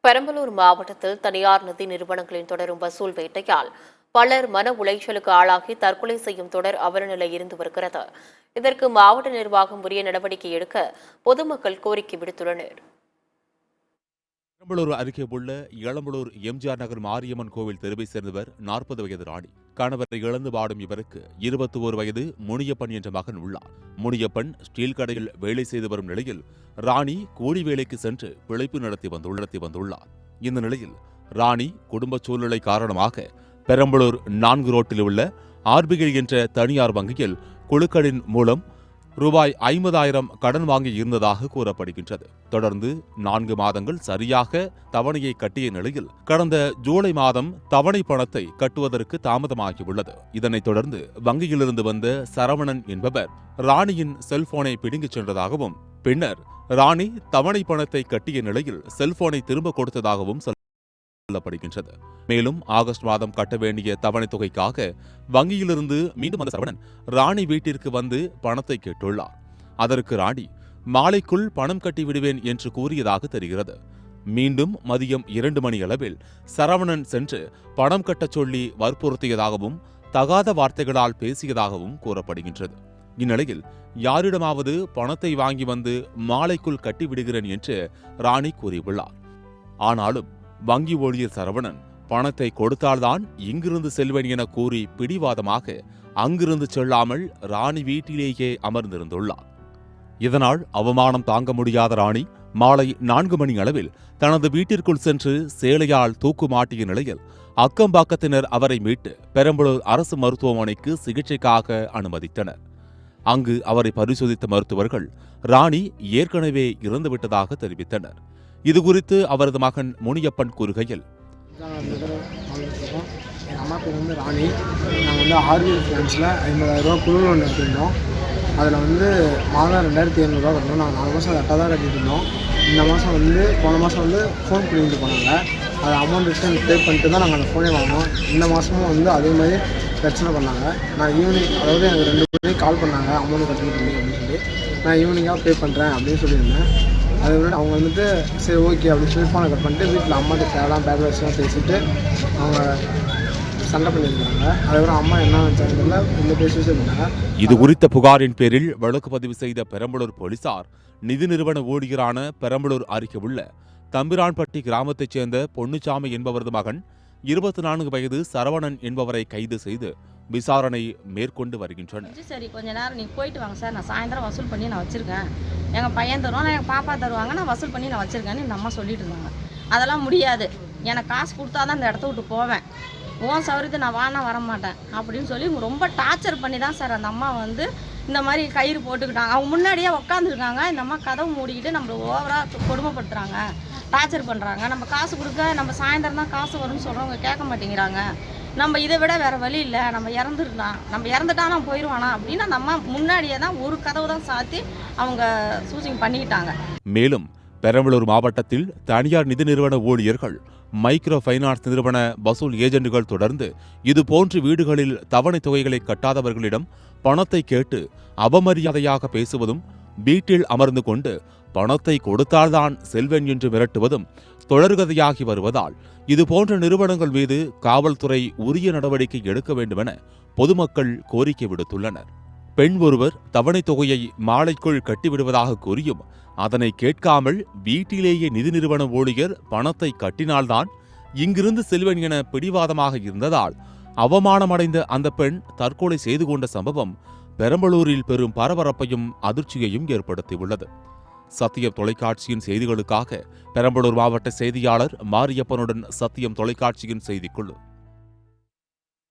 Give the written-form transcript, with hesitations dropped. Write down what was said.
பெரம்பலூர் மாவட்டத்தில் தனியார் நிதி நிறுவனங்களின் தொடரும் வசூல் வேட்டையால் பலர் மன உளைச்சலுக்கு ஆளாகி தற்கொலை செய்யும் தொடர் அவலநிலை இருந்து வருகிறது. இதற்கு மாவட்ட நிர்வாகம் உரிய நடவடிக்கை எடுக்க பொதுமக்கள் கோரிக்கை விடுத்துள்ளனர். பெரம்பலூர் அருகே உள்ள இளம்பலூர் எம்ஜிஆர் நகர் மாரியம்மன் கோவில் தெருவை சேர்ந்தவர் 40 வயது ராணி. கணவரை இழந்து வாடும் இவருக்கு 21 வயது முனியப்பன் என்ற மகன் உள்ளார். முனியப்பன் ஸ்டீல் கடையில் வேலை செய்து வரும் நிலையில் ராணி கூலி வேலைக்கு சென்று பிழைப்பு நடத்தி வந்துள்ளார். இந்த நிலையில் ராணி குடும்ப சூழ்நிலை காரணமாக பெரம்பலூர் 4 ரோட்டில் உள்ள ஆர்பிஐ என்ற தனியார் வங்கியில் குழுக்களின் மூலம் ரூபாய் 50,000 கடன் வாங்கி இருந்ததாக கூறப்படுகின்றது. தொடர்ந்து 4 மாதங்கள் சரியாக தவணையை கட்டிய நிலையில் கடந்த ஜூலை மாதம் தவணை பணத்தை கட்டுவதற்கு தாமதமாகியுள்ளது. இதனைத் தொடர்ந்து வங்கியிலிருந்து வந்த சரவணன் என்பவர் ராணியின் செல்போனை பிடுங்கிச் சென்றதாகவும் பின்னர் ராணி தவணை பணத்தை கட்டிய நிலையில் செல்போனை திரும்ப கொடுத்ததாகவும் சொல்லப்படுகின்றது. மேலும் ஆகஸ்ட் மாதம் கட்ட வேண்டிய தவணை தொகைக்காக வங்கியிலிருந்து மீண்டும் வந்த சரவணன் ராணி வீட்டிற்கு வந்து பணத்தை கேட்டுள்ளார். அதற்கு ராணி மாலைக்குள் பணம் கட்டி விடுவேன் என்று கூறியதாக தெரிகிறது. மீண்டும் மதியம் 2 மணி அளவில் சரவணன் சென்று பணம் கட்டச் சொல்லி வற்புறுத்தியதாகவும் தகாத வார்த்தைகளால் பேசியதாகவும் கூறப்படுகின்றது. இந்நிலையில் யாரிடமாவது பணத்தை வாங்கி வந்து மாலைக்குள் கட்டிவிடுகிறேன் என்று ராணி கூறியுள்ளார். ஆனாலும் வங்கி ஊழியர் சரவணன் பணத்தை கொடுத்தால்தான் இங்கிருந்து செல்வேன் என கூறி பிடிவாதமாக அங்கிருந்து செல்லாமல் ராணி வீட்டிலேயே அமர்ந்திருந்துள்ளார். இதனால் அவமானம் தாங்க முடியாத ராணி மாலை 4 மணி அளவில் தனது வீட்டிற்குள் சென்று சேலையால் தூக்கு மாட்டிய நிலையில் அக்கம்பாக்கத்தினர் அவரை மீட்டு பெரம்பலூர் அரசு மருத்துவமனைக்கு சிகிச்சைக்காக அனுமதித்தனர். அங்கு அவரை பரிசோதித்த மருத்துவர்கள் ராணி ஏற்கனவே இறந்துவிட்டதாக தெரிவித்தனர். இதுகுறித்து அவரது மகன் முனியப்பன் கூறுகையில், எங்கள் அம்மா பேர் ராணி. நாங்கள் ஆர்பிஐ ஃபினான்ஸில் 50,000 குழு லோன் எடுத்திருந்தோம். அதில் மாதம் 2,700 கட்டணும். நாங்கள் 4 மாதம் கரெக்டாக தான் கட்டிட்டு இருந்தோம். இந்த மாதம் போன மாதம் ஃபோன் பண்ணிட்டு போனாங்க. அது அமௌண்ட் ரிட்டர்ன் பே பண்ணிட்டு தான் நாங்கள் அந்த ஃபோனே வாங்கினோம். இந்த மாதமும் அதே மாதிரி பிரச்சனை பண்ணாங்க. நான் ஈவினிங், அதாவது எனக்கு 2 மணிக்கு கால் பண்ணாங்க, அமௌண்ட் கட்டிட்டு அப்படின்னு சொல்லி. நான் ஈவினிங்காக பே பண்ணுறேன் அப்படின்னு சொல்லியிருந்தேன். அதை விட அவங்க சரி ஓகே அப்படின்னு சொல்லி ஃபோனை கட் பண்ணிட்டு வீட்டில் அம்மாட்ட தேவைலாம் பேக்லாம் பேசிட்டு அவங்க சண்டை பண்ணியிருக்காங்க. அதை விட அம்மா என்ன நினச்சாங்கல்ல இந்த பேசி பண்ணாங்க. இது குறித்த புகாரின் பேரில் வழக்கு பதிவு செய்த பெரம்பலூர் போலீசார் நிதி நிறுவன ஊழியரான பெரம்பலூர் அருகே உள்ள தம்பிரான்பட்டி கிராமத்தைச் சேர்ந்த பொன்னுச்சாமி என்பவரது மகன் 24 வயது சரவணன் என்பவரை கைது செய்து விசாரணை மேற்கொண்டு வருகின்றனர். சரி, கொஞ்ச நேரம் நீங்கள் போயிட்டு வாங்க சார், நான் சாயந்தரம் வசூல் பண்ணி நான் வச்சுருக்கேன், எங்கள் பையன் தருவான், எங்கள் பாப்பா தருவாங்க, நான் வசூல் பண்ணி நான் வச்சுருக்கேன்னு இந்த அம்மா சொல்லிட்டு இருந்தாங்க. அதெல்லாம் முடியாது, எனக்கு காசு கொடுத்தா தான் இந்த இடத்த விட்டு போவேன், ஓன் சௌரியத்தை நான் வர மாட்டேன் அப்படின்னு சொல்லி ரொம்ப டார்ச்சர் பண்ணி தான் சார் அந்த அம்மா இந்த மாதிரி கயிறு போட்டுக்கிட்டாங்க. அவங்க முன்னாடியே உட்காந்துருக்காங்க. இந்த அம்மா கதவு மூடிக்கிட்டு நம்மளை ஓவராக கொடுமைப்படுத்துகிறாங்க, டார்ச்சர் பண்ணுறாங்க. நம்ம காசு கொடுக்க நம்ம சாயந்தரம் தான் காசு வரும்னு சொல்கிறவங்க கேட்க மாட்டேங்கிறாங்க. நம்ம இதை விட வேறு வழி இல்லை, நம்ம இறந்துட்டா நான் போயிடுவானா அப்படின்னு அந்த அம்மா முன்னாடியே தான் ஒரு கதவு தான் சாத்தி அவங்க சூசிங் பண்ணிக்கிட்டாங்க. மேலும் பெரம்பலூர் மாவட்டத்தில் தனியார் நிதி நிறுவன ஊழியர்கள், மைக்ரோ ஃபைனான்ஸ் நிறுவன வசூல் ஏஜென்ட்டுகள் தொடர்ந்து இதுபோன்று வீடுகளில் தவணை தொகைகளை கட்டாதவர்களிடம் பணத்தை கேட்டு அவமரியாதையாக பேசுவதும், வீட்டில் அமர்ந்து கொண்டு பணத்தை கொடுத்தால்தான் செல்வேன் என்று மிரட்டுவதும் தொடர்கதையாகி வருவதால் இதுபோன்ற நிறுவனங்கள் மீது காவல்துறை உரிய நடவடிக்கை எடுக்க வேண்டுமென பொதுமக்கள் கோரிக்கை விடுத்துள்ளனர். பெண் ஒருவர் தவணை தொகையை மாலைக்குள் கட்டிவிடுவதாக கூறியும் அதனை கேட்காமல் வீட்டிலேயே நிதி நிறுவன ஊழியர் பணத்தை கட்டினால்தான் இங்கிருந்து செல்வேன் என பிடிவாதமாக இருந்ததால் அவமானமடைந்த அந்த பெண் தற்கொலை செய்து கொண்ட சம்பவம் பெரம்பலூரில் பெரும் பரபரப்பையும் அதிர்ச்சியையும் ஏற்படுத்தியுள்ளது. சத்தியம் தொலைக்காட்சியின் செய்திகளுக்காக பெரம்பலூர் மாவட்ட செய்தியாளர் மாரியப்பனுடன் சத்தியம் தொலைக்காட்சியின் செய்திக்குழு.